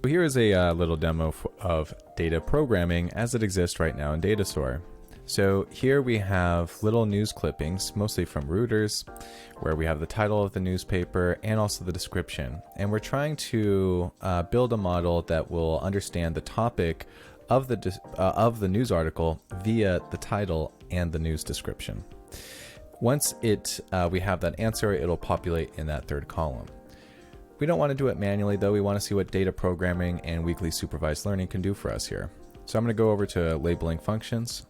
Here is a little demo of data programming as it exists right now in Datastore. So here we have little news clippings, mostly from Reuters, where we have the title of the newspaper and also the description. And we're trying to build a model that will understand the topic of the news article via the title and the news description. Once we have that answer, it'll populate in that third column. We don't want to do it manually though. We want to see what data programming and weekly supervised learning can do for us here. So I'm going to go over to labeling functions.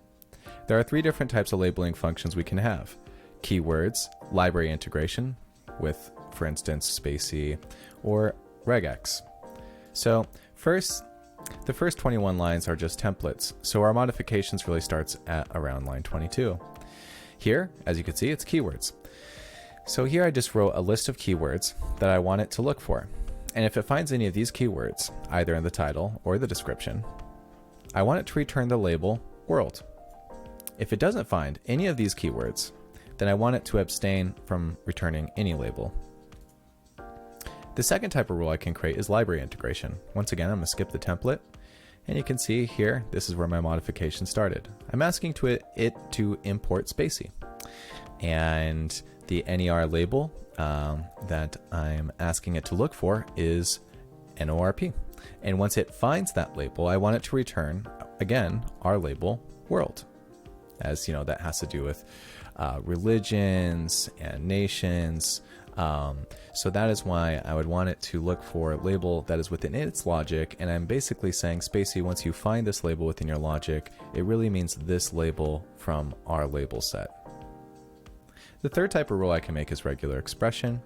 There are three different types of labeling functions we can have. Keywords, library integration with, for instance, spaCy, or regex. So the first 21 lines are just templates. So our modifications really starts at around line 22. Here, as you can see, it's keywords. So here I just wrote a list of keywords that I want it to look for. And if it finds any of these keywords, either in the title or the description, I want it to return the label world. If it doesn't find any of these keywords, then I want it to abstain from returning any label. The second type of rule I can create is library integration. Once again, I'm going to skip the template. And you can see here, this is where my modification started. I'm asking it to import spaCy. And the NER label that I'm asking it to look for is NORP. And once it finds that label, I want it to return, again, our label world. As you know, that has to do with religions and nations. So that is why I would want it to look for a label that is within its logic. And I'm basically saying, spaCy, once you find this label within your logic, it really means this label from our label set. The third type of rule I can make is regular expression.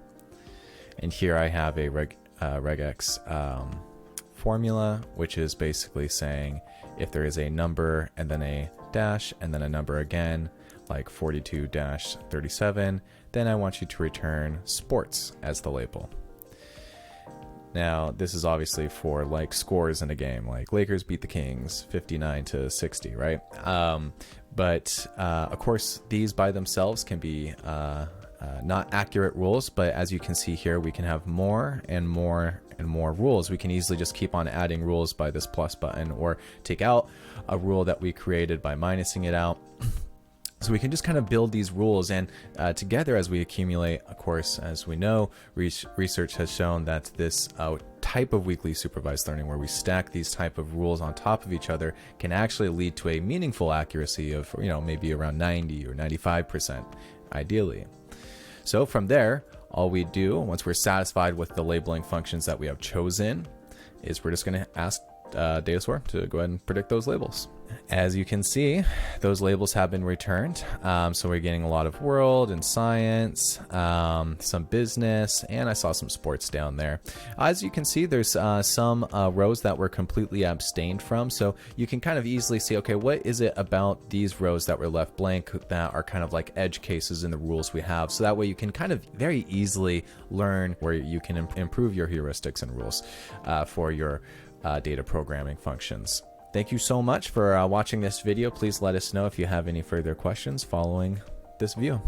And here I have a regex formula, which is basically saying if there is a number and then a dash and then a number again, like 42-37, then I want you to return sports as the label. Now, this is obviously for like scores in a game, like Lakers beat the Kings 59-60, right? But of course, these by themselves can be not accurate rules, but as you can see here, we can have more and more and more rules. We can easily just keep on adding rules by this plus button, or take out a rule that we created by minusing it out. So we can just kind of build these rules, and together as we accumulate, of course, as we know, research has shown that this type of weekly supervised learning, where we stack these type of rules on top of each other, can actually lead to a meaningful accuracy of, maybe around 90 or 95%, ideally. So from there, all we do, once we're satisfied with the labeling functions that we have chosen, is we're just going to ask Datastore to go ahead and predict those labels. As you can see, those labels have been returned. So we're getting a lot of world and science, some business, and I saw some sports down there. As you can see, there's some rows that were completely abstained from. So you can kind of easily see, okay, what is it about these rows that were left blank that are kind of like edge cases in the rules we have? So that way you can kind of very easily learn where you can improve your heuristics and rules for your data programming functions. Thank you so much for watching this video. Please let us know if you have any further questions following this view.